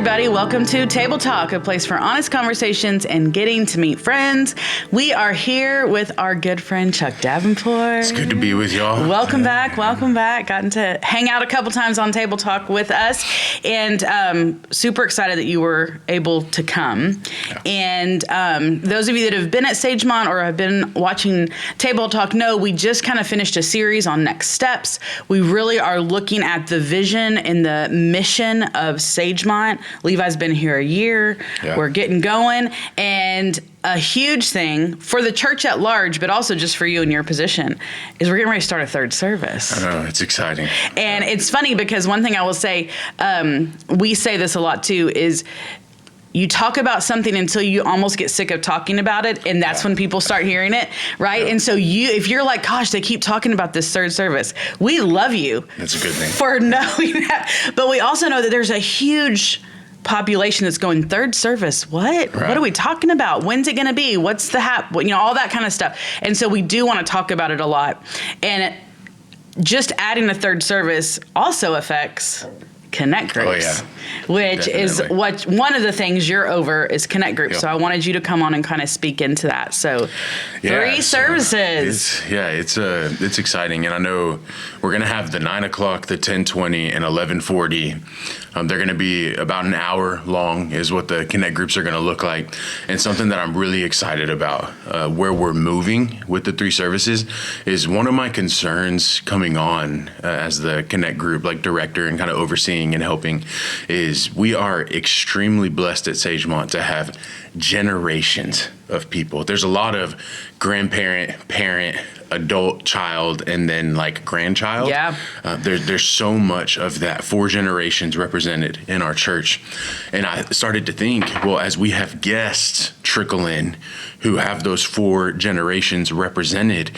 everybody. Welcome to Table Talk, a place for honest conversations and getting to meet friends. We are here with our good friend, Chuck Davenport. It's good to be with y'all. Welcome back. Gotten to hang out a couple times on Table Talk with us, and super excited that you were able to come. Yeah. And those of you that have been at Sagemont or have been watching Table Talk know we just kind of finished a series on next steps. We really are looking at the vision and the mission of Sagemont. Levi's been here a year. Yeah. We're getting going. And a huge thing for the church at large, but also just for you in your position, is we're getting ready to start a third service. I know, it's exciting. And it's funny because one thing I will say, we say this a lot too, is you talk about something until you almost get sick of talking about it, and that's when people start hearing it, right? And so if you're like, gosh, they keep talking about this third service, we love you. That's a good thing. For knowing that. But we also know that there's a huge population that's going, third service, what? Right. What are we talking about? When's it going to be? What's the all that kind of stuff. And so we do want to talk about it a lot. And just adding a third service also affects connect groups. Oh, yeah. Which definitely is what one of the things you're over is connect groups. Yep. So I wanted you to come on and kind of speak into that. So three services. It's exciting. And I know we're going to have the 9 o'clock, the 10:20 and 11:40. They're going to be about an hour long is what the connect groups are going to look like. And something that I'm really excited about where we're moving with the three services is one of my concerns coming on as the connect group, like director and kind of overseeing and helping, is we are extremely blessed at Sagemont to have generations of people. There's a lot of grandparent, parent, adult, child, and then like grandchild. Yeah. There's so much of that, 4 generations represented in our church. And I started to think, well, as we have guests trickle in who have those 4 generations represented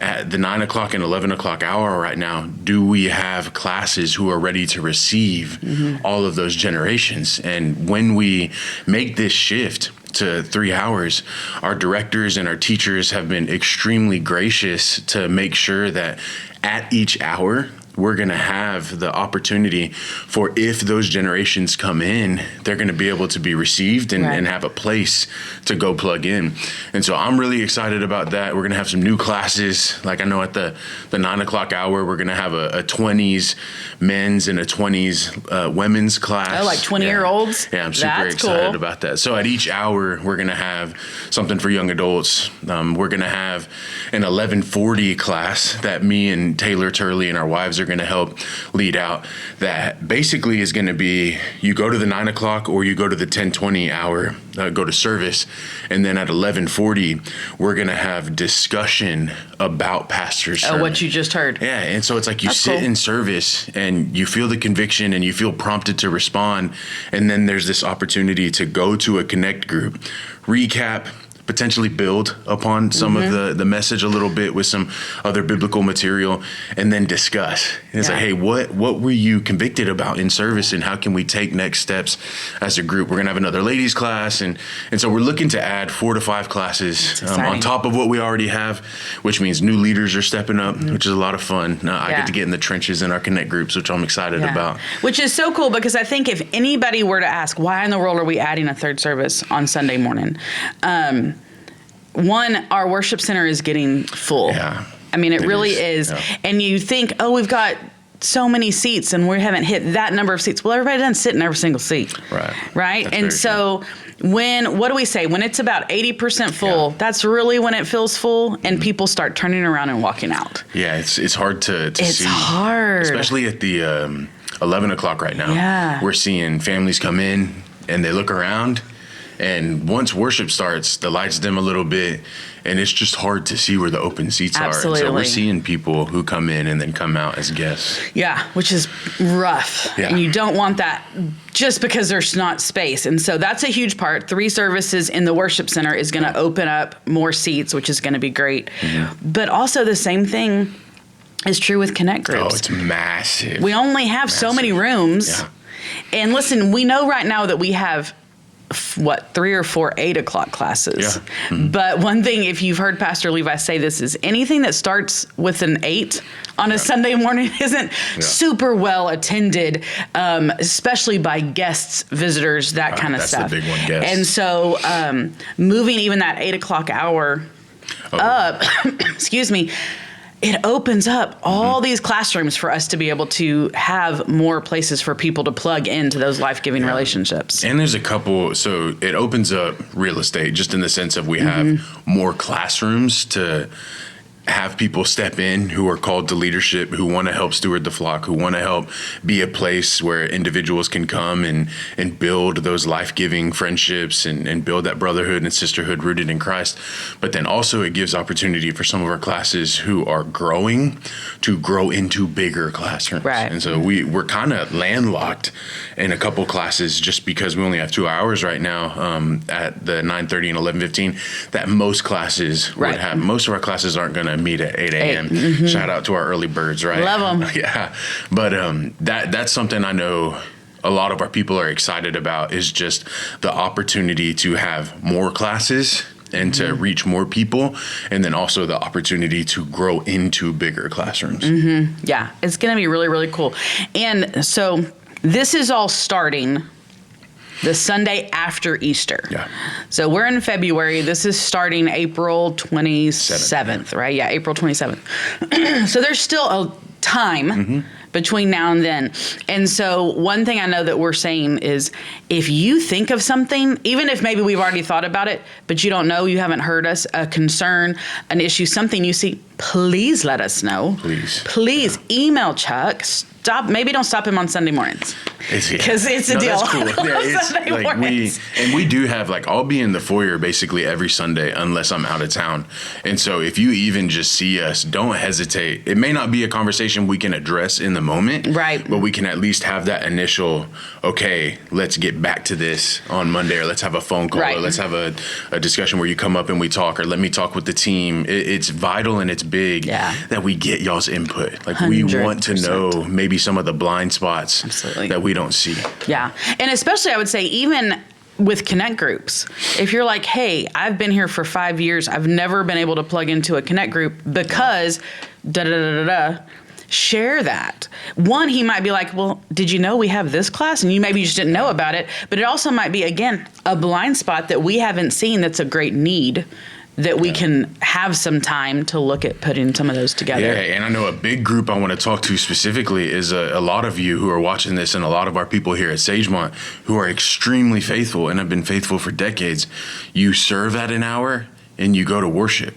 at the 9 o'clock and 11 o'clock hour right now, do we have classes who are ready to receive all of those generations? And when we make this shift to 3 hours, our directors and our teachers have been extremely gracious to make sure that at each hour, we're going to have the opportunity for, if those generations come in, they're going to be able to be received and, and have a place to go plug in. And so I'm really excited about that. We're going to have some new classes. Like I know at the 9 o'clock hour, we're going to have a 20s men's and a 20s women's class. Oh, like 20-year-olds? Yeah, I'm super excited about that. So at each hour, we're going to have something for young adults. We're going to have an 11:40 class that me and Taylor Turley and our wives are going to help lead out, that basically is going to be, you go to the 9 o'clock or you go to the 10:20 hour, go to service, and then at 11:40 we're going to have discussion about pastor's sermon. What you just heard. Yeah, and so it's like you sit in service and you feel the conviction and you feel prompted to respond, and then there's this opportunity to go to a connect group, recap, potentially build upon some of the message a little bit with some other biblical material, and then discuss. And it's like, hey, what were you convicted about in service, and how can we take next steps as a group? We're going to have another ladies class, and so we're looking to add 4 to 5 classes on top of what we already have, which means new leaders are stepping up, which is a lot of fun. I get to get in the trenches in our connect groups, which I'm excited about. Which is so cool, because I think if anybody were to ask, why in the world are we adding a third service on Sunday morning? One, our worship center is getting full. Yeah. I mean, it really is. Yeah. And you think, oh, we've got so many seats and we haven't hit that number of seats. Well, everybody doesn't sit in every single seat. Right. That's and so what do we say? When it's about 80% full, that's really when it feels full and people start turning around and walking out. Yeah, it's hard to see. It's hard. Especially at the 11 o'clock right now. Yeah. We're seeing families come in and they look around. And once worship starts, the lights dim a little bit, and it's just hard to see where the open seats are. And so we're seeing people who come in and then come out as guests. Yeah, which is rough. Yeah. And you don't want that just because there's not space. And so that's a huge part. 3 services in the worship center is going to open up more seats, which is going to be great. But also the same thing is true with connect groups. Oh, it's massive. We only have so many rooms. Yeah. And listen, we know right now that we have 3 or 4 8 o'clock classes. Yeah. Mm-hmm. But one thing, if you've heard Pastor Levi say this, is anything that starts with an 8 on a Sunday morning isn't super well attended, especially by guests, visitors, that kind of that's stuff. the big one, guests. And so moving even that 8 o'clock hour up, excuse me, it opens up all these classrooms for us to be able to have more places for people to plug into those life-giving relationships. And there's a couple, so it opens up real estate just in the sense of we have more classrooms to have people step in who are called to leadership, who want to help steward the flock, who want to help be a place where individuals can come and build those life-giving friendships and build that brotherhood and sisterhood rooted in Christ. But then also it gives opportunity for some of our classes who are growing to grow into bigger classrooms. Right. And so we're kind of landlocked in a couple classes just because we only have 2 hours right now at the 9:30 and 11:15 that most classes would have. Most of our classes aren't going to meet at 8 a.m. Shout out to our early birds, right? Love them. Yeah. But that's something I know a lot of our people are excited about, is just the opportunity to have more classes and to reach more people, and then also the opportunity to grow into bigger classrooms. Yeah, it's going to be really, really cool. And so this is all starting the Sunday after Easter. Yeah. So we're in February. This is starting April 27th, right? Yeah, April 27th. So there's still a time between now and then. And so one thing I know that we're saying is, if you think of something, even if maybe we've already thought about it, but you don't know, you haven't heard us, a concern, an issue, something you see, please let us know. Please email Chuck. Maybe don't stop him on Sunday mornings, because it's a deal. That's cool. Yeah, it's like we do have, like, I'll be in the foyer basically every Sunday unless I'm out of town. And so if you even just see us, don't hesitate. It may not be a conversation we can address in the moment, right? But we can at least have that initial, okay, let's get back to this on Monday, or let's have a phone call, or let's have a discussion where you come up and we talk, or let me talk with the team. It's vital and it's big that we get y'all's input. Like, 100%. We want to know maybe some of the blind spots that we don't see. Yeah. And especially, I would say, even with connect groups, if you're like, hey, I've been here for 5 years, I've never been able to plug into a connect group because share that. One, he might be like, well, did you know we have this class? And you maybe just didn't know about it. But it also might be, again, a blind spot that we haven't seen that's a great need, that we can have some time to look at putting some of those together. Yeah, and I know a big group I want to talk to specifically is a lot of you who are watching this, and a lot of our people here at Sagemont who are extremely faithful and have been faithful for decades. You serve at an hour and you go to worship,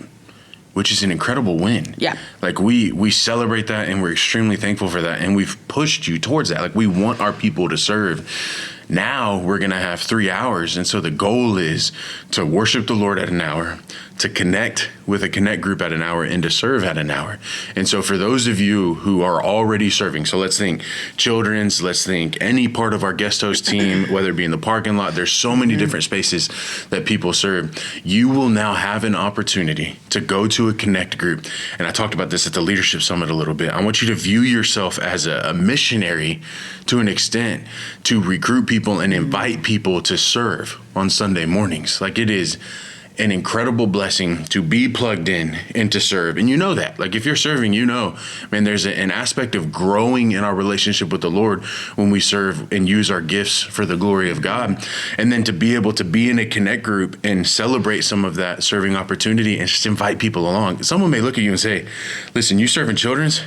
which is an incredible win. Yeah. Like, we celebrate that, and we're extremely thankful for that. And we've pushed you towards that. Like, we want our people to serve. Now we're going to have 3 hours. And so the goal is to worship the Lord at an hour, to connect with a connect group at an hour, and to serve at an hour. And so for those of you who are already serving, so let's think children's, let's think any part of our guest host team, whether it be in the parking lot, there's so many different spaces that people serve. You will now have an opportunity to go to a connect group. And I talked about this at the Leadership Summit a little bit. I want you to view yourself as a missionary to an extent, to recruit people and invite people to serve on Sunday mornings. Like, it is an incredible blessing to be plugged in and to serve. And you know that. Like, if you're serving, you know, man, there's an aspect of growing in our relationship with the Lord when we serve and use our gifts for the glory of God. And then to be able to be in a connect group and celebrate some of that serving opportunity and just invite people along. Someone may look at you and say, listen, you serving children's?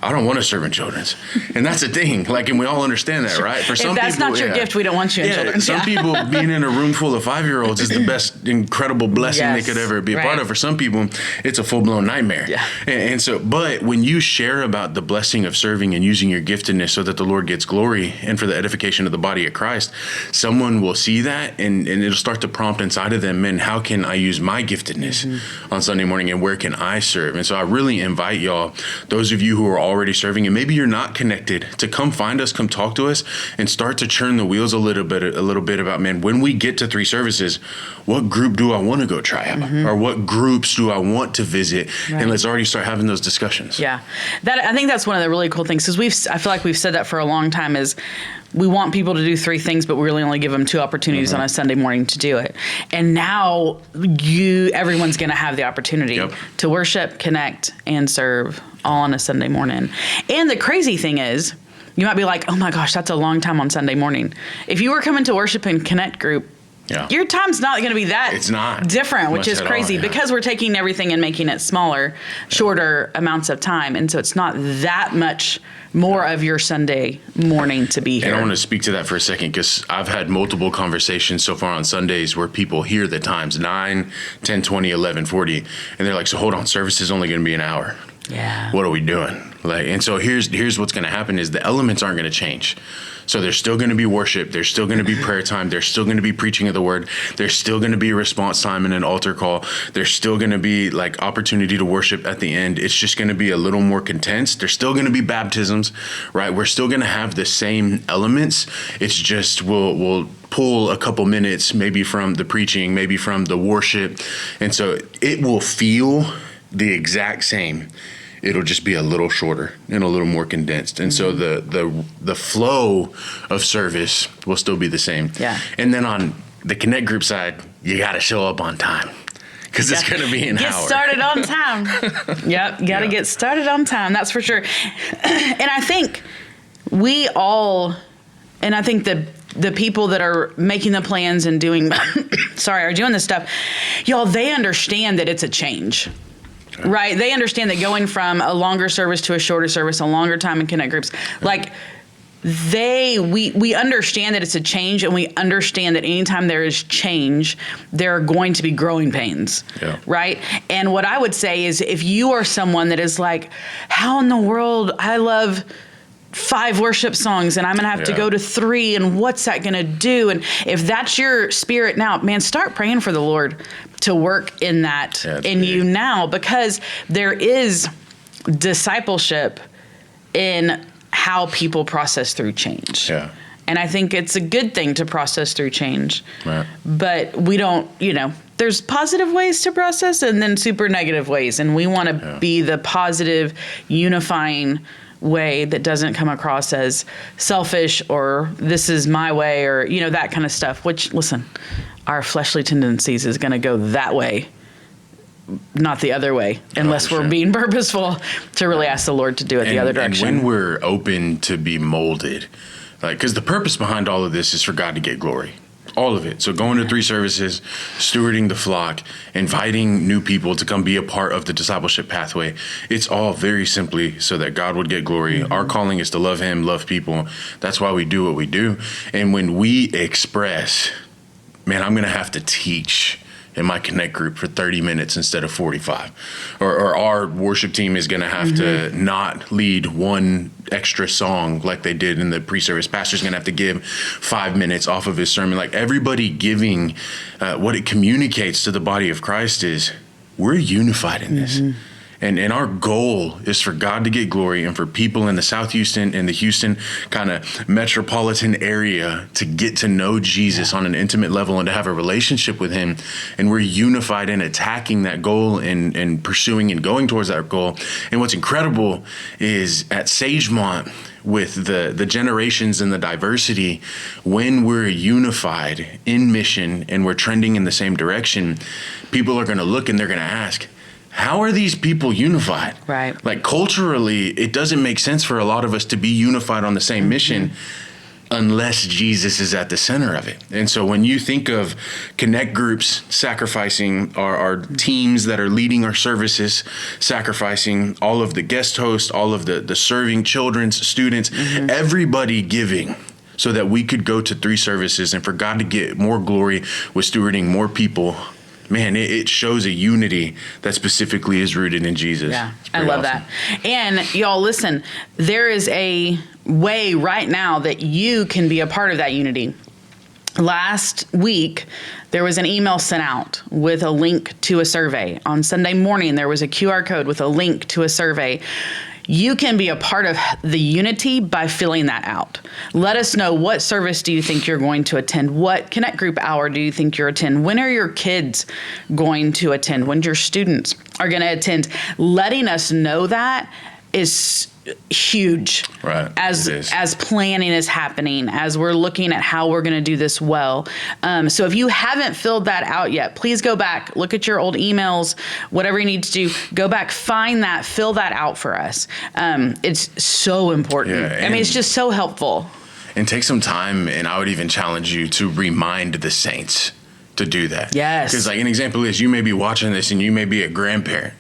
I don't want to serve in children's. And that's the thing. Like, and we all understand that, right? For some if that's people, not your gift, we don't want you in children's. Some people, being in a room full of 5-year-olds is the best incredible blessing they could ever be a part of. For some people, it's a full-blown nightmare. Yeah. And so, but when you share about the blessing of serving and using your giftedness so that the Lord gets glory and for the edification of the body of Christ, someone will see that, and it'll start to prompt inside of them, man, how can I use my giftedness on Sunday morning, and where can I serve? And so I really invite y'all, those of you who are already serving, and maybe you're not connected, to come find us, come talk to us, and start to churn the wheels a little bit about, man, when we get to 3 services, what group do I want to go try out? Or what groups do I want to visit? Right. And let's already start having those discussions. Yeah. I think that's one of the really cool things, because I feel like we've said that for a long time, is we want people to do 3 things, but we really only give them 2 opportunities on a Sunday morning to do it. And now everyone's going to have the opportunity to worship, connect, and serve all on a Sunday morning. And the crazy thing is, you might be like, oh my gosh, that's a long time on Sunday morning. If you were coming to worship and connect group, your time's not going to be that different, which is crazy, because we're taking everything and making it smaller, shorter amounts of time. And so it's not that much more of your Sunday morning to be here. And I want to speak to that for a second, because I've had multiple conversations so far on Sundays where people hear the times 9, 10, 20, 11, 40, and they're like, so hold on, service is only going to be an hour. Yeah. What are we doing? And so here's what's going to happen is the elements aren't going to change. So there's still going to be worship. There's still going to be prayer time. There's still going to be preaching of the word. There's still going to be a response time and an altar call. There's still going to be like opportunity to worship at the end. It's just going to be a little more condensed. There's still going to be baptisms, right? We're still going to have the same elements. It's just we'll pull a couple minutes, maybe from the preaching, maybe from the worship. And so it will feel the exact same. It'll just be a little shorter and a little more condensed. And so the flow of service will still be the same. Yeah. And then on the Connect group side, you got to show up on time, because it's going to be an hour. Get started on time. Yep. Got to get started on time. That's for sure. And I think I think the people that are making the plans and doing, are doing this stuff, y'all, they understand that it's a change. Right. They understand that going from a longer service to a shorter service, a longer time in Connect groups, like we understand that it's a change, and we understand that anytime there is change, there are going to be growing pains. Yeah. Right. And what I would say is, if you are someone that is like, how in the world, I love 5 worship songs and I'm going to have to go to 3, and what's that going to do? And if that's your spirit now, man, start praying for the Lord to work in that in you now, because there is discipleship in how people process through change. Yeah. And I think it's a good thing to process through change. Right. But we don't, there's positive ways to process and then super negative ways. And we want to be the positive, unifying way that doesn't come across as selfish or this is my way or, that kind of stuff, which, listen, our fleshly tendencies is going to go that way, not the other way, unless we're being purposeful to really ask the Lord to do it the other direction. And when we're open to be molded, because the purpose behind all of this is for God to get glory. All of it. So going to 3 services, stewarding the flock, inviting new people to come be a part of the discipleship pathway. It's all very simply so that God would get glory. Mm-hmm. Our calling is to love Him, love people. That's why we do what we do. And when we express, man, I'm going to have to teach in my Connect group for 30 minutes instead of 45. Or our worship team is going to have to not lead one extra song like they did in the pre-service. Pastor's going to have to give 5 minutes off of his sermon. Like everybody giving, what it communicates to the body of Christ is we're unified in this. And our goal is for God to get glory and for people in the South Houston and the Houston kind of metropolitan area to get to know Jesus on an intimate level and to have a relationship with Him. And we're unified in attacking that goal and pursuing and going towards that goal. And what's incredible is at Sagemont, with the generations and the diversity, when we're unified in mission and we're trending in the same direction, people are going to look and they're going to ask, how are these people unified? Right. Like culturally, it doesn't make sense for a lot of us to be unified on the same mission unless Jesus is at the center of it. And so when you think of Connect groups sacrificing our teams that are leading our services, sacrificing all of the guest hosts, all of the serving children's students, everybody giving so that we could go to 3 services and for God to get more glory with stewarding more people. Man, it shows a unity that specifically is rooted in Jesus. Yeah, I love that. And y'all, listen, there is a way right now that you can be a part of that unity. Last week, there was an email sent out with a link to a survey. On Sunday morning, there was a QR code with a link to a survey. you can be a part of the unity by filling that out. Let us know, what service do you think you're going to attend? What Connect Group hour do you think you're attend? When are your kids going to attend? When your students are going to attend? Letting us know that is huge, right? As planning is happening, as we're looking at how we're going to do this well. So if you haven't filled that out yet, please go back, look at your old emails, whatever you need to do, go back, find that, fill that out for us. It's so important. I mean, it's just so helpful. And take some time, and I would even challenge you to remind the saints to do that. Yes. Because like an example is, you may be watching this and you may be a grandparent,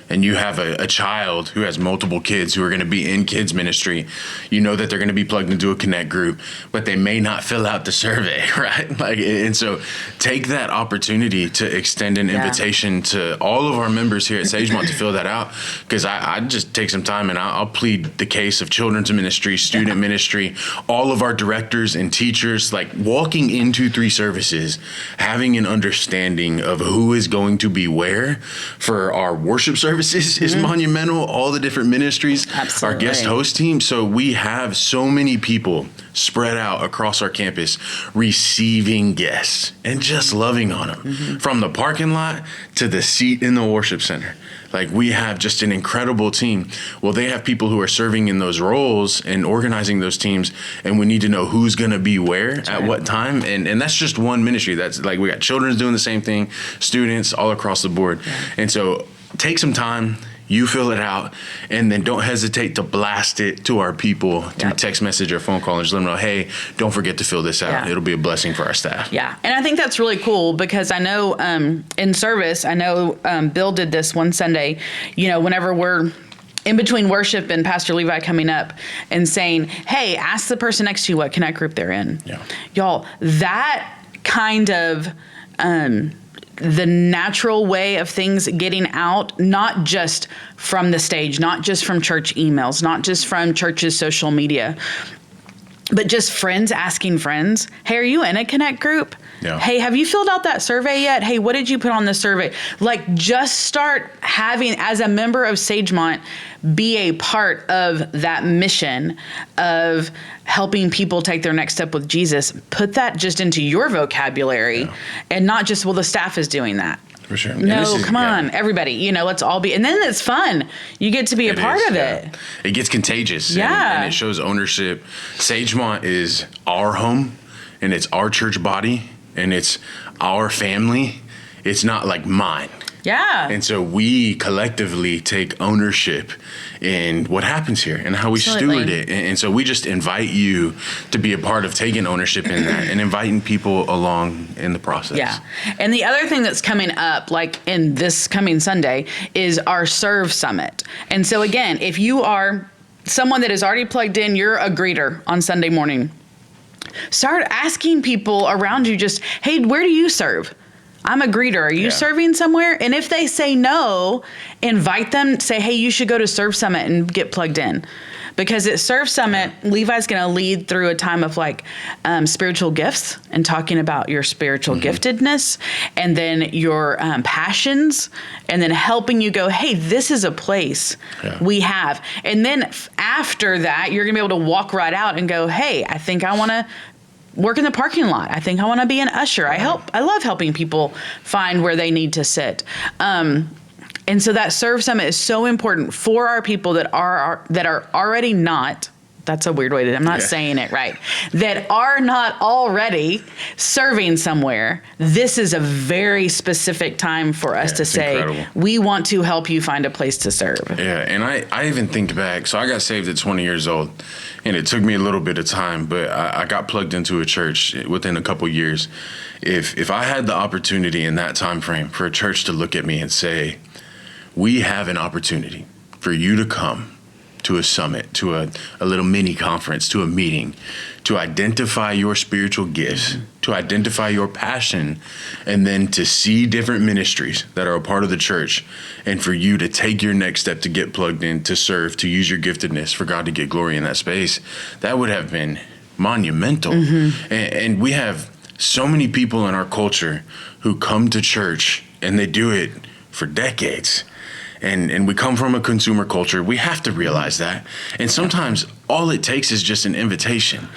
and you have a child who has multiple kids who are going to be in kids ministry. You know that they're going to be plugged into a Connect group, but they may not fill out the survey, right? And so take that opportunity to extend an invitation to all of our members here at Sagemont to fill that out. Because I just take some time and I'll plead the case of children's ministry, student ministry, all of our directors and teachers, like walking into 3 services, having an understanding of who is going to be where for our worship service is monumental. All the different ministries, our guest host team. So we have so many people spread out across our campus receiving guests and just loving on them from the parking lot to the seat in the worship center. Like, we have just an incredible team. Well, they have people who are serving in those roles and organizing those teams, and we need to know who's going to be where at what time. And that's just one ministry. That's like, we got children's doing the same thing, students all across the board. And so take some time, you fill it out, and then don't hesitate to blast it to our people through text message or phone call, and just let them know, hey, don't forget to fill this out. It'll be a blessing for our staff. Yeah. And I think that's really cool, because I know in service, I know Bill did this one Sunday, you know, whenever we're in between worship and Pastor Levi coming up and saying, hey, ask the person next to you what Connect group they're in. Yeah. Y'all, that kind of the natural way of things getting out, not just from the stage, not just from church emails, not just from church's social media, but just friends asking friends, hey, are you in a Connect group? Yeah. Hey, have you filled out that survey yet? Hey, what did you put on the survey? Like, just start having, as a member of Sagemont, be a part of that mission of helping people take their next step with Jesus. Put that just into your vocabulary, and not just, well, the staff is doing that. For sure. No, come on, everybody, you know, let's all be, and then it's fun. You get to be a part of it. It gets contagious. And it shows ownership. Sagemont is our home, and it's our church body, and it's our family. It's not like mine. Yeah. And so we collectively take ownership in what happens here and how we steward it. And so we just invite you to be a part of taking ownership in that and inviting people along in the process. Yeah. And the other thing that's coming up, like in this coming Sunday, is our Serve Summit. And so again, if you are someone that is already plugged in, you're a greeter on Sunday morning, start asking people around you just, hey, where do you serve? I'm a greeter. Are you serving somewhere? And if they say no, invite them, say, hey, you should go to Serve Summit and get plugged in. Because at Serve Summit, Levi's going to lead through a time of like spiritual gifts and talking about your spiritual giftedness, and then your passions, and then helping you go, hey, this is a place we have. And then after that, you're going to be able to walk right out and go, hey, I think I want to work in the parking lot. I think I want to be an usher. I love helping people find where they need to sit. And so that Serve Summit is so important for our people that are already not, that's a weird way I'm not saying it right, that are not already serving somewhere. This is a very specific time for us to say, incredible. We want to help you find a place to serve. Yeah, and I even think back, so I got saved at 20 years old, and it took me a little bit of time, but I got plugged into a church within a couple years. If I had the opportunity in that time frame for a church to look at me and say, we have an opportunity for you to come to a summit, to a little mini conference, to a meeting, to identify your spiritual gifts, to identify your passion, and then to see different ministries that are a part of the church, and for you to take your next step to get plugged in, to serve, to use your giftedness for God to get glory in that space. That would have been monumental. And we have so many people in our culture who come to church and they do it for decades. and we come from a consumer culture. We have to realize that. And sometimes all it takes is just an invitation.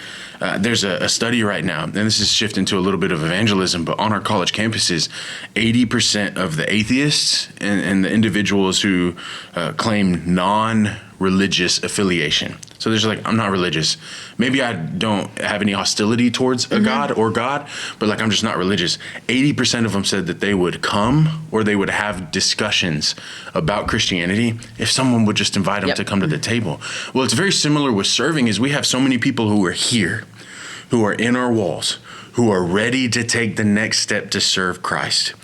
There's a study right now, and this is shifting to a little bit of evangelism, but on our college campuses, 80% of the atheists and the individuals who claim non-religious affiliation. So there's like, I'm not religious. Maybe I don't have any hostility towards a God or God, but like I'm just not religious. 80% of them said that they would come or they would have discussions about Christianity if someone would just invite them to come to the table. Well, it's very similar with serving. Is we have so many people who are here, who are in our walls, who are ready to take the next step to serve Christ,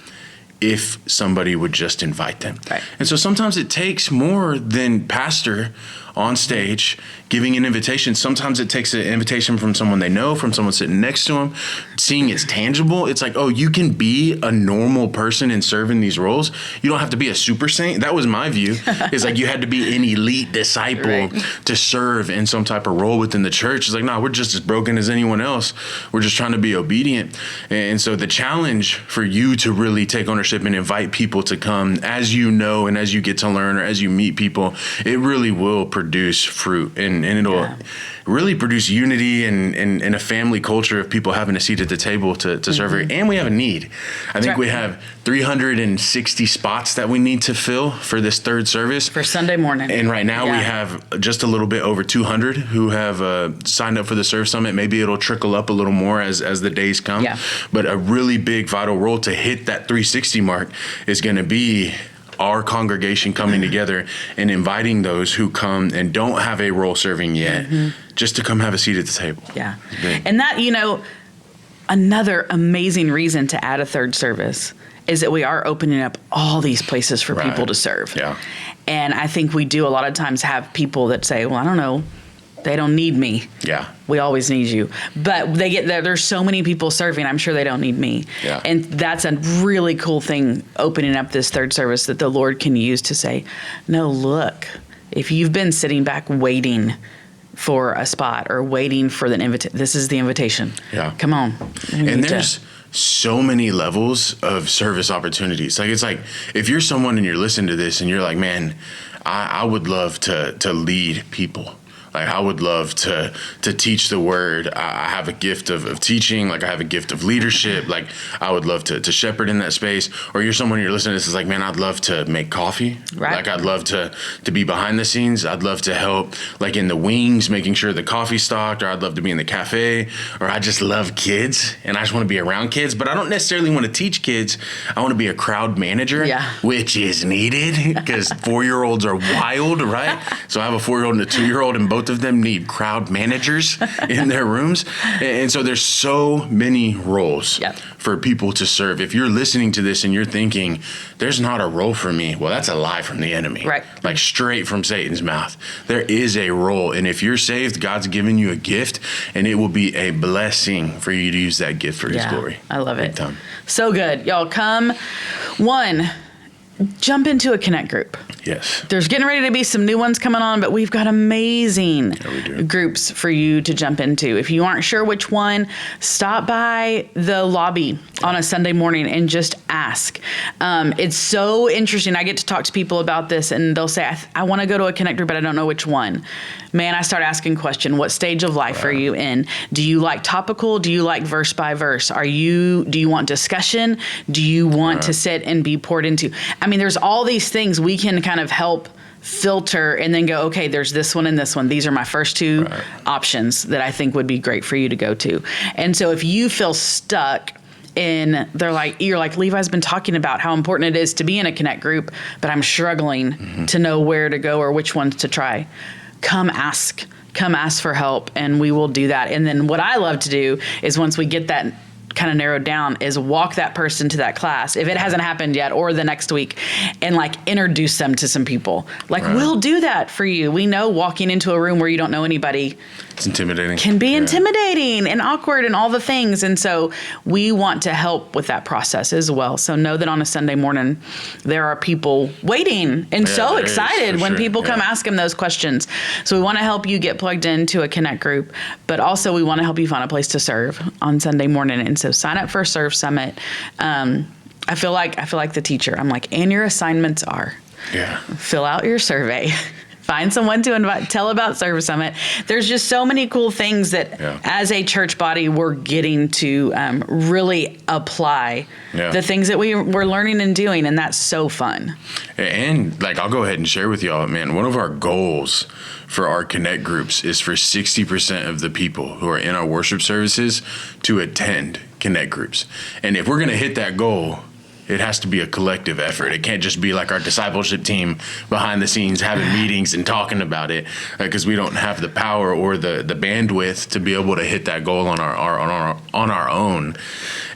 if somebody would just invite them. Right. And so sometimes it takes more than pastor on stage giving an invitation. Sometimes it takes an invitation from someone they know, from someone sitting next to them, seeing it's tangible. It's like, oh, you can be a normal person and serve in these roles. You don't have to be a super saint. That was my view. It's like you had to be an elite disciple to serve in some type of role within the church. It's like, no, we're just as broken as anyone else. We're just trying to be obedient. And so the challenge for you to really take ownership and invite people to come as you know and as you get to learn or as you meet people, it really will produce fruit and it'll really produce unity and a family culture of people having a seat at the table to serve her. And we have a need. I think we have 360 spots that we need to fill for this third service. For Sunday morning. And right now we have just a little bit over 200 who have signed up for the Serve Summit. Maybe it'll trickle up a little more as the days come. Yeah. But a really big vital role to hit that 360 mark is going to be our congregation coming together and inviting those who come and don't have a role serving yet just to come have a seat at the table. Yeah. And that, another amazing reason to add a third service is that we are opening up all these places for people to serve. Yeah. And I think we do a lot of times have people that say, well, I don't know, they don't need me. Yeah. We always need you. But they get there. There's so many people serving. I'm sure they don't need me. Yeah. And that's a really cool thing, opening up this third service that the Lord can use to say, no, look, if you've been sitting back waiting for a spot or waiting for the invitation, this is the invitation. Yeah. Come on. And there's so many levels of service opportunities. Like, it's like, if you're someone and you're listening to this and you're like, man, I would love to lead people. Like, I would love to teach the word. I have a gift of teaching. Like, I have a gift of leadership. Like, I would love to shepherd in that space. Or you're someone, you're listening to this, is like, man, I'd love to make coffee. Right. Like, I'd love to be behind the scenes. I'd love to help, like, in the wings, making sure the coffee's stocked. Or I'd love to be in the cafe. Or I just love kids, and I just want to be around kids. But I don't necessarily want to teach kids. I want to be a crowd manager, which is needed because 4-year-olds are wild, right? So I have a 4-year-old and a 2-year-old, and both of them need crowd managers in their rooms. And so there's so many roles for people to serve. If you're listening to this and you're thinking, there's not a role for me, well, that's a lie from the enemy. Right. Like, straight from Satan's mouth. There is a role. And if you're saved, God's given you a gift, and it will be a blessing for you to use that gift for his glory. I love it. So good. Y'all come. One, jump into a Connect group. Yes. There's getting ready to be some new ones coming on, but we've got amazing groups for you to jump into. If you aren't sure which one, stop by the lobby on a Sunday morning and just ask. It's so interesting. I get to talk to people about this, and they'll say, I want to go to a Connect group, but I don't know which one. Man, I start asking question, what stage of life are you in? Do you like topical? Do you like verse by verse? Do you want discussion? Do you want to sit and be poured into? I mean, there's all these things we can kind of help filter and then go, okay, there's this one and this one. These are my first two options that I think would be great for you to go to. And so if you feel stuck and you're like, Levi's been talking about how important it is to be in a Connect group, but I'm struggling to know where to go or which ones to try. Come ask for help, and we will do that. And then what I love to do is, once we get that kind of narrowed down, is walk that person to that class, if it hasn't happened yet, or the next week, and like introduce them to some people. Like, we'll do that for you. We know walking into a room where you don't know anybody, it's intimidating. Can be intimidating and awkward and all the things. And so we want to help with that process as well. So know that on a Sunday morning, there are people waiting and so excited when people come ask them those questions. So we want to help you get plugged into a Connect group, but also we want to help you find a place to serve on Sunday morning. And so sign up for Serve Summit. I feel like the teacher. I'm like, and your assignments are. Yeah. Fill out your survey. Find someone to tell about Service Summit. There's just so many cool things that as a church body, we're getting to really apply the things that we're learning and doing. And that's so fun. And like, I'll go ahead and share with y'all, man, one of our goals for our Connect groups is for 60% of the people who are in our worship services to attend Connect groups. And if we're going to hit that goal, it has to be a collective effort. It can't just be like our discipleship team behind the scenes having meetings and talking about it, because we don't have the power or the bandwidth to be able to hit that goal on our own.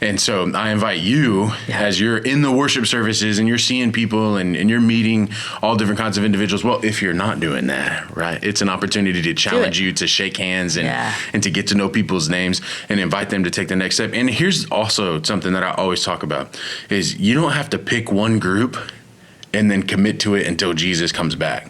And so I invite you, as you're in the worship services and you're seeing people and you're meeting all different kinds of individuals. Well, if you're not doing that, right, it's an opportunity to challenge you to shake hands and to get to know people's names and invite them to take the next step. And here's also something that I always talk about is you don't have to pick one group and then commit to it until Jesus comes back.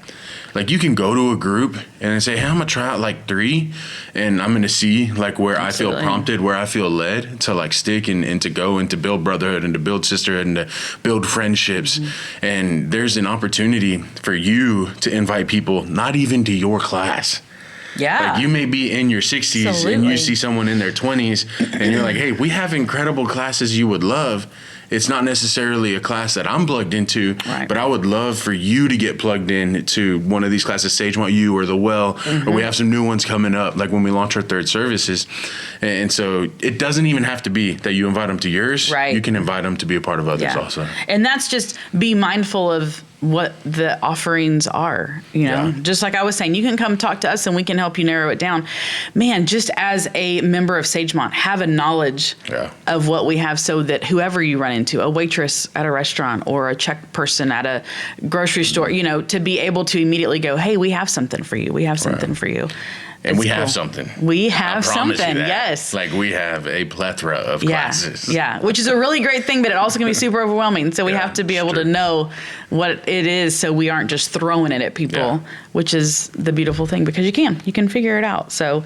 Like, you can go to a group and then say, hey, I'm going to try out like 3 and I'm going to see like where I feel prompted, where I feel led to like stick and to go and to build brotherhood and to build sisterhood and to build friendships. And there's an opportunity for you to invite people, not even to your class. Yeah. Like, you may be in your 60s and you see someone in their 20s and you're like, hey, we have incredible classes you would love. It's not necessarily a class that I'm plugged into, but I would love for you to get plugged in to one of these classes, Sagemont U or The Well, or we have some new ones coming up, like when we launch our 3rd services. And so it doesn't even have to be that you invite them to yours. Right. You can invite them to be a part of others also. And that's just be mindful of what the offerings are, you know, just like I was saying, you can come talk to us and we can help you narrow it down. Man, just as a member of Sagemont, have a knowledge of what we have so that whoever you run into, a waitress at a restaurant or a check person at a grocery store, you know, to be able to immediately go, hey, we have something for you. We have something for you. And we have something. We have something, yes. Like, we have a plethora of classes. Yeah, which is a really great thing, but it also can be super overwhelming. So we have to be able to know what it is so we aren't just throwing it at people, which is the beautiful thing, because you can figure it out. So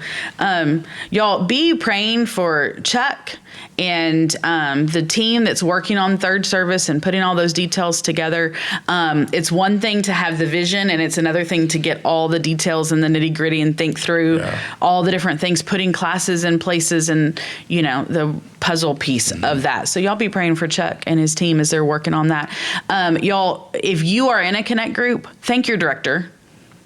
y'all be praying for Chuck and the team that's working on 3rd service and putting all those details together. It's one thing to have the vision, and it's another thing to get all the details and the nitty gritty and think through all the different things, putting classes in places and, you know, the puzzle piece of that. So y'all be praying for Chuck and his team as they're working on that. Y'all, if you are in a Connect group, thank your director.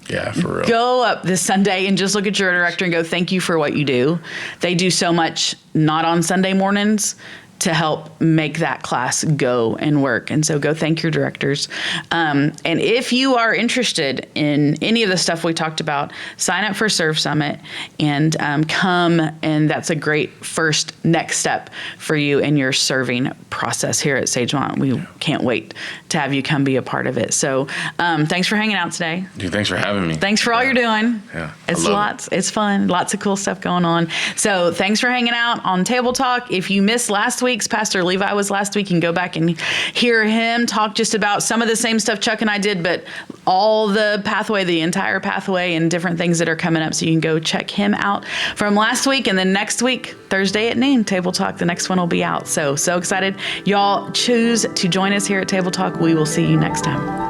Yeah, for real. Go up this Sunday and just look at your director and go, thank you for what you do. They do so much not on Sunday mornings to help make that class go and work. And so go thank your directors. And if you are interested in any of the stuff we talked about, sign up for Serve Summit and come. And that's a great first next step for you in your serving process here at Sagemont. We can't wait to have you come be a part of it. So thanks for hanging out today. Dude, thanks for having me. Thanks for all you're doing. Yeah, It's fun. Lots of cool stuff going on. So thanks for hanging out on Table Talk. If you missed last week's, Pastor Levi was last week, and go back and hear him talk just about some of the same stuff Chuck and I did, but all the pathway, the entire pathway, and different things that are coming up. So you can go check him out from last week. And then next week, Thursday at noon, Table Talk, the next one will be out. So excited. Y'all choose to join us here at Table Talk. We will see you next time.